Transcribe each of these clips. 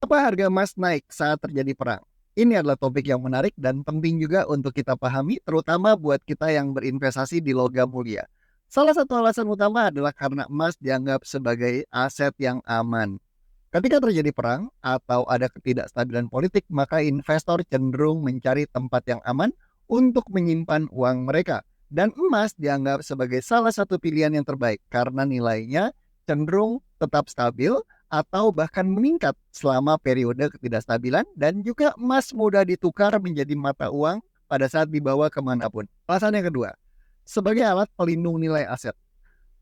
Kenapa harga emas naik saat terjadi perang? Ini adalah topik yang menarik dan penting juga untuk kita pahami, terutama buat kita yang berinvestasi di logam mulia. Salah satu alasan utama adalah karena emas dianggap sebagai aset yang aman. Ketika terjadi perang atau ada ketidakstabilan politik, maka investor cenderung mencari tempat yang aman untuk menyimpan uang mereka. Dan emas dianggap sebagai salah satu pilihan yang terbaik karena nilainya cenderung tetap stabil atau bahkan meningkat selama periode ketidakstabilan, dan juga emas mudah ditukar menjadi mata uang pada saat dibawa kemanapun. Alasan yang kedua, sebagai alat pelindung nilai aset.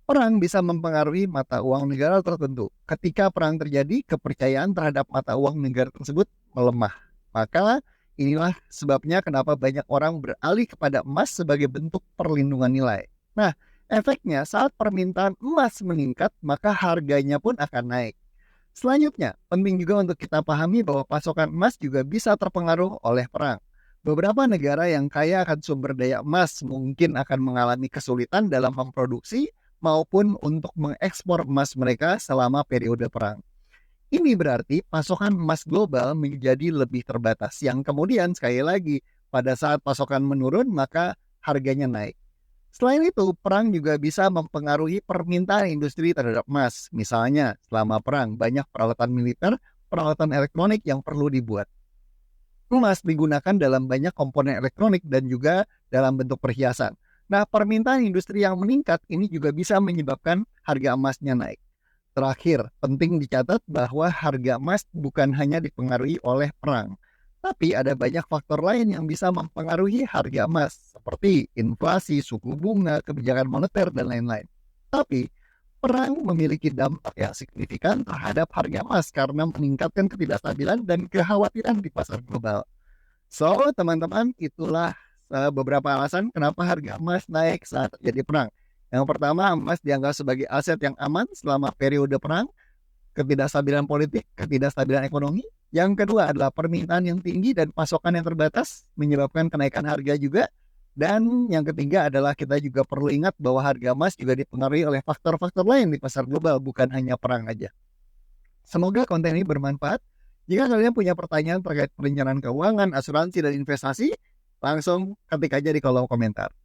Perang bisa mempengaruhi mata uang negara tertentu. Ketika perang terjadi, kepercayaan terhadap mata uang negara tersebut melemah. Maka inilah sebabnya kenapa banyak orang beralih kepada emas sebagai bentuk perlindungan nilai. Nah, efeknya saat permintaan emas meningkat, maka harganya pun akan naik. Selanjutnya, penting juga untuk kita pahami bahwa pasokan emas juga bisa terpengaruh oleh perang. Beberapa negara yang kaya akan sumber daya emas mungkin akan mengalami kesulitan dalam memproduksi maupun untuk mengekspor emas mereka selama periode perang. Ini berarti pasokan emas global menjadi lebih terbatas, yang kemudian sekali lagi pada saat pasokan menurun maka harganya naik. Selain itu, perang juga bisa mempengaruhi permintaan industri terhadap emas. Misalnya, selama perang, banyak peralatan militer, peralatan elektronik yang perlu dibuat. Emas digunakan dalam banyak komponen elektronik dan juga dalam bentuk perhiasan. Nah, permintaan industri yang meningkat ini juga bisa menyebabkan harga emasnya naik. Terakhir, penting dicatat bahwa harga emas bukan hanya dipengaruhi oleh perang, tapi ada banyak faktor lain yang bisa mempengaruhi harga emas, seperti inflasi, suku bunga, kebijakan moneter, dan lain-lain. Tapi, perang memiliki dampak yang signifikan terhadap harga emas karena meningkatkan ketidakstabilan dan kekhawatiran di pasar global. So, teman-teman, itulah beberapa alasan kenapa harga emas naik saat terjadi perang. Yang pertama, emas dianggap sebagai aset yang aman selama periode perang, ketidakstabilan politik, ketidakstabilan ekonomi. Yang kedua adalah permintaan yang tinggi dan pasokan yang terbatas menyebabkan kenaikan harga juga. Dan yang ketiga adalah kita juga perlu ingat bahwa harga emas juga dipengaruhi oleh faktor-faktor lain di pasar global, bukan hanya perang aja. Semoga konten ini bermanfaat. Jika kalian punya pertanyaan terkait perencanaan keuangan, asuransi, dan investasi, langsung ketik aja di kolom komentar.